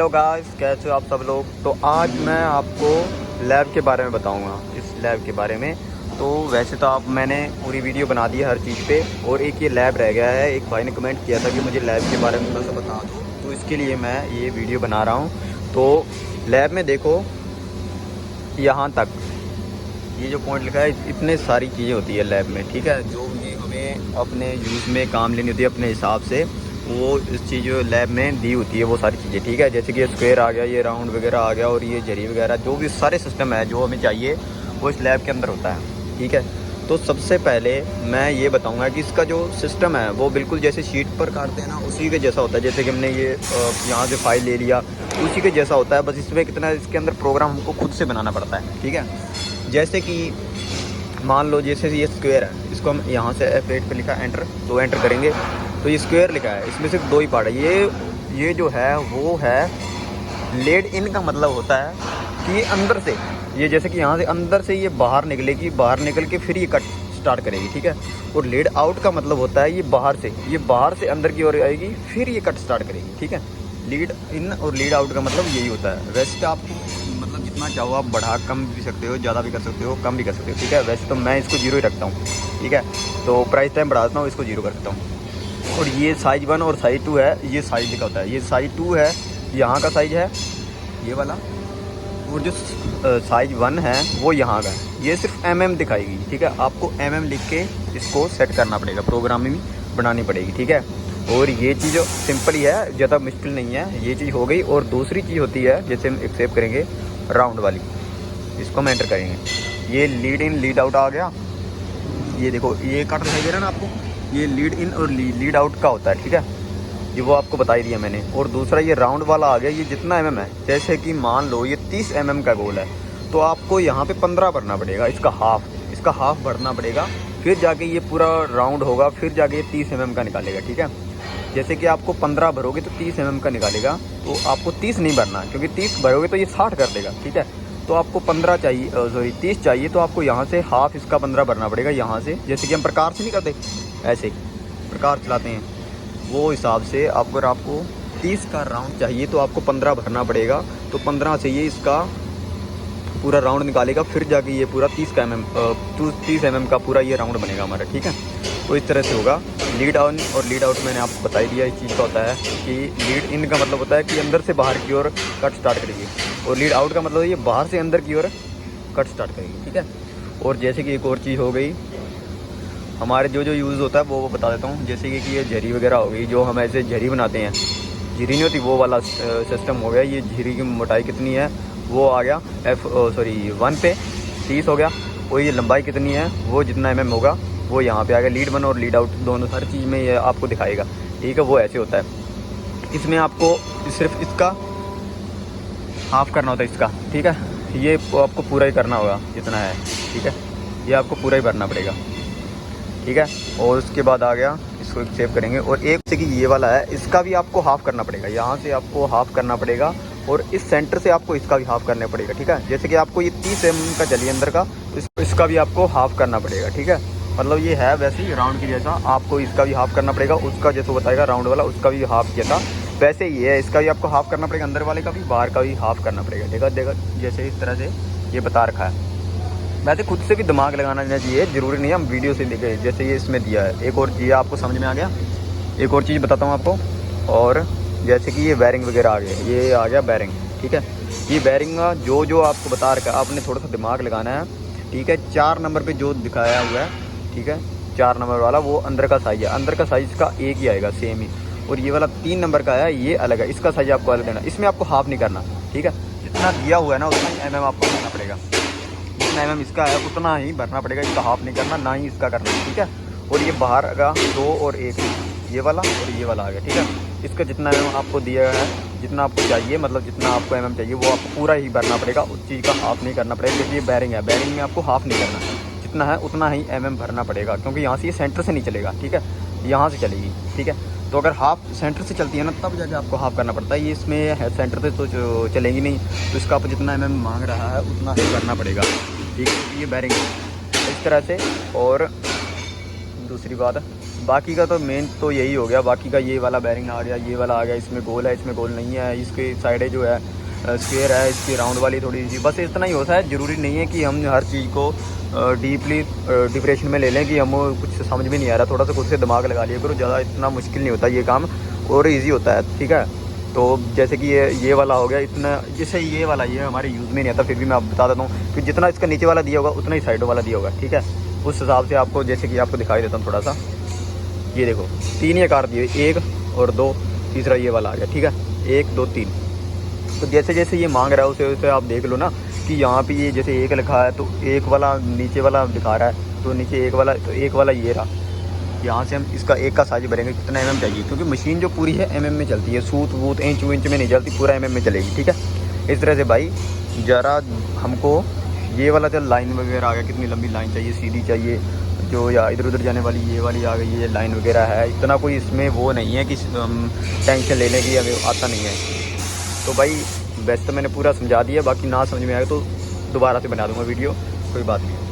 Hello guys, कैसे हो आप सब लोग। तो आज मैं आपको लैब के बारे में बताऊंगा, इस लैब के बारे में। तो वैसे तो मैंने पूरी वीडियो बना दी है हर चीज़ पे, और एक ये लैब रह गया है। एक भाई ने कमेंट किया था कि मुझे लैब के बारे में थोड़ा सा बता दो, तो इसके लिए मैं ये वीडियो बना रहा हूँ। तो लैब में देखो, यहाँ तक ये जो पॉइंट लिखा है, इतने सारी चीज़ें होती है लैब में, ठीक है। जो भी हमें अपने यूज़ में काम लेनी होती है अपने हिसाब से, वो इस चीज़ जो लैब में दी होती है वो सारी चीज़ें, ठीक है। जैसे कि ये स्क्वायर आ गया, ये राउंड वगैरह आ गया, और ये झरी वगैरह, जो भी सारे सिस्टम है जो हमें चाहिए वो इस लैब के अंदर होता है, ठीक है। तो सबसे पहले मैं ये बताऊंगा कि इसका जो सिस्टम है वो बिल्कुल जैसे शीट पर काटते हैं ना, उसी के जैसा होता है। जैसे कि हमने ये यहाँ से फाइल ले लिया, उसी के जैसा होता है। बस इसमें कितना, इसके अंदर प्रोग्राम हमको खुद से बनाना पड़ता है, ठीक है। जैसे कि मान लो, जैसे ये स्क्वायर है, इसको हम यहाँ से F8 पे लिखा एंटर, तो एंटर करेंगे तो ये स्क्वायर लिखा है। इसमें सिर्फ दो ही पार्ट है। ये जो है वो है लेड इन का मतलब होता है कि ये अंदर से, ये जैसे कि यहाँ से अंदर से ये बाहर निकलेगी, बाहर निकल के फिर ये कट स्टार्ट करेगी, ठीक है। और लेड आउट का मतलब होता है ये बाहर से अंदर की ओर आएगी, फिर ये कट स्टार्ट करेगी, ठीक है। लीड इन और लीड आउट का मतलब यही होता है। वैसे तो आपको मतलब जितना चाहो आप बढ़ा कम भी सकते हो, ज़्यादा भी कर सकते हो, कम भी कर सकते हो, ठीक है। वैसे तो मैं इसको 0 ही रखता हूँ, ठीक है। तो प्राइस टाइम बढ़ा देता हूँ, इसको 0 कर देता हूँ। और ये साइज 1 और साइज 2 है, ये साइज लिखा होता है। ये साइज 2 है, यहाँ का साइज है ये वाला, और जो साइज 1 है वो यहाँ का है। ये सिर्फ mm दिखाएगी, ठीक है। आपको mm लिख के इसको सेट करना पड़ेगा, प्रोग्रामिंग बनानी पड़ेगी, ठीक है। और ये चीज़ सिंपल ही है, ज़्यादा मुश्किल नहीं है। ये चीज़ हो गई। और दूसरी चीज़ होती है, जैसे हम एक्सेप्ट करेंगे राउंड वाली, इसको हम एंटर करेंगे। ये लीड इन लीड आउट आ गया। ये देखो, ये कट दिखाई दे रहा है ना आपको, ये लीड इन और लीड आउट का होता है, ठीक है। ये वो आपको बता ही दिया मैंने। और दूसरा ये राउंड वाला आ गया। ये जितना mm है, जैसे कि मान लो ये 30 mm का गोल है, तो आपको यहाँ पे 15 भरना पड़ेगा, इसका हाफ भरना पड़ेगा। फिर जाके ये पूरा राउंड होगा, फिर जाके ये 30 mm का निकालेगा, ठीक है। जैसे कि आपको 15 भरोगे तो 30 mm का निकालेगा, तो आपको 30 नहीं भरना, क्योंकि 30 भरोगे तो ये 60 कर देगा, ठीक है। तो आपको 15 चाहिए, 30 चाहिए, तो आपको यहाँ से हाफ इसका 15 भरना पड़ेगा, यहाँ से। जैसे कि हम प्रकार से नहीं करते, ऐसे ही प्रकार चलाते हैं, वो हिसाब से अगर आपको 30 का राउंड चाहिए तो आपको 15 भरना पड़ेगा। तो 15 से ये इसका पूरा राउंड निकालेगा, फिर जाके ये पूरा 30 mm का पूरा ये राउंड बनेगा हमारा, ठीक है। तो इस तरह से होगा। लीड ऑन और लीड आउट मैंने आपको बता ही दिया। इस चीज़ का होता है कि लीड इन का मतलब होता है कि अंदर से बाहर की ओर कट स्टार्ट करेगी, और लीड आउट का मतलब ये बाहर से अंदर की ओर कट स्टार्ट करेगी, ठीक है। और जैसे कि एक और चीज़ हो गई, हमारे जो यूज़ होता है वो बता देता हूँ। जैसे कि ये झरी वगैरह हो गई, जो हम ऐसे झरी बनाते हैं, झरी नहीं होती, वो वाला सिस्टम हो गया। ये झरी की मोटाई कितनी है वो आ गया 1 पे 30 हो गया। और ये लंबाई कितनी है, वो जितना mm होगा वो यहाँ पे आ गया। लीड 1 और लीड आउट दोनों हर चीज़ में ये आपको दिखाएगा, ठीक है। वो ऐसे होता है। इसमें आपको सिर्फ इसका हाफ करना होता है, इसका, ठीक है। ये आपको पूरा ही करना होगा जितना है, ठीक है। ये आपको पूरा ही भरना पड़ेगा, ठीक है। और उसके बाद आ गया, इसको सेव करेंगे। और एक से कि ये वाला है, इसका भी आपको हाफ़ करना पड़ेगा, यहाँ से आपको हाफ़ करना पड़ेगा, और इस सेंटर से आपको इसका भी हाफ़ करना पड़ेगा, ठीक है। जैसे कि आपको ये 30 mm का चाहिए अंदर का, इसका भी आपको हाफ़ करना पड़ेगा, ठीक है। मतलब ये है वैसे ही राउंड की जैसा, आपको इसका भी हाफ़ करना पड़ेगा, उसका जैसे बताएगा राउंड वाला, उसका भी हाफ़ किया था वैसे ही है। इसका भी आपको हाफ़ करना पड़ेगा, अंदर वाले का भी, बाहर का भी हाफ़ करना पड़ेगा, देखा जैसे इस तरह से ये बता रखा है। वैसे खुद से भी दिमाग लगाना चाहिए, ज़रूरी नहीं है हम वीडियो से देखें, जैसे ये इसमें दिया है। एक और चीज़ आपको समझ में आ गया, एक और चीज़ बताता हूँ आपको। और जैसे कि ये बैरिंग वगैरह आ गया, ये आ गया बैरिंग, ठीक है। ये बैरिंग का जो आपको बता रखा है, आपने थोड़ा सा दिमाग लगाना है, ठीक है। 4 नंबर पर जो दिखाया हुआ है, ठीक है, 4 नंबर वाला वो अंदर का साइज़ है, अंदर का साइज़ का एक ही आएगा, सेम ही। और ये वाला 3 नंबर का है, ये अलग है, इसका साइज़ आपको अलग देना। इसमें आपको हाफ़ नहीं करना, ठीक है। जितना दिया हुआ है ना उतना ही mm आपको करना पड़ेगा, जितना mm इसका है उतना ही भरना पड़ेगा, इसका हाफ नहीं करना, ना ही इसका करना, ठीक है। और ये बाहर का 2 और 1, ये वाला और ये वाला आ गया, ठीक है। इसका जितना mm आपको दिया है, जितना आपको चाहिए, मतलब जितना आपको mm चाहिए वो आपको पूरा ही भरना पड़ेगा, उस चीज़ का हाफ नहीं करना पड़ेगा। जैसे ये बैरिंग है, बैरिंग में आपको हाफ नहीं करना, जितना है उतना ही mm भरना पड़ेगा, क्योंकि यहाँ से ये सेंटर से नहीं चलेगा, ठीक है, यहाँ से चलेगी, ठीक है। तो अगर हाफ सेंटर से चलती है ना, तब जाके आपको हाफ करना पड़ता है। ये इसमें है सेंटर से तो चलेगी नहीं, तो इसका आप जितना mm मांग रहा है उतना ही करना पड़ेगा, ठीक है। ये बैरिंग इस तरह से। और दूसरी बात, बाकी का तो मेन तो यही हो गया। बाकी का ये वाला बैरिंग आ गया, ये वाला आ गया, इसमें गोल है, इसमें गोल नहीं है, इसके साइडें जो है स्क्वायर है, इसकी राउंड वाली थोड़ी सी, बस इतना ही होता है। ज़रूरी नहीं है कि हम हर चीज़ को डीपली डिप्रेशन में ले लें कि हम कुछ समझ में नहीं आ रहा। थोड़ा सा खुद से दिमाग लगा लिया करो, ज़्यादा इतना मुश्किल नहीं होता ये काम और इजी होता है, ठीक है। तो जैसे कि ये वाला हो गया, इतना जैसे ये वाला ये हमारे यूज़ में नहीं आता, फिर भी मैं आपको बता देता हूँ कि जितना इसका नीचे वाला दिया होगा उतना ही साइडों वाला दिया होगा, ठीक है। उस हिसाब से आपको, जैसे कि आपको दिखाई देता हूँ थोड़ा सा, ये देखो 3 ये आकार दिए, 1 और 2, तीसरा ये वाला आ गया, ठीक है, 1 2 3। तो जैसे जैसे ये मांग रहा है उसे उसे आप देख लो ना कि यहाँ पे ये जैसे 1 लिखा है तो 1 वाला नीचे वाला दिखा रहा है, तो नीचे 1 वाला, तो 1 वाला ये रहा। यहाँ से हम इसका 1 का साइज भरेंगे, कितना mm चाहिए, क्योंकि मशीन जो पूरी है mm में चलती है, सूत वूत इंच में नहीं चलती, पूरा mm में चलेगी, ठीक है। इस तरह से भाई ज़रा हमको ये वाला जो लाइन वगैरह आ गया, कितनी लंबी लाइन चाहिए, सीधी चाहिए जो, या इधर उधर जाने वाली ये वाली आ गई, ये लाइन वगैरह है, इतना कोई इसमें वो नहीं है कि टेंशन लेने की, हमें आता नहीं है। तो भाई वैसे तो मैंने पूरा समझा दिया, बाकी ना समझ में आए तो दोबारा से बना दूँगा वीडियो, कोई बात नहीं।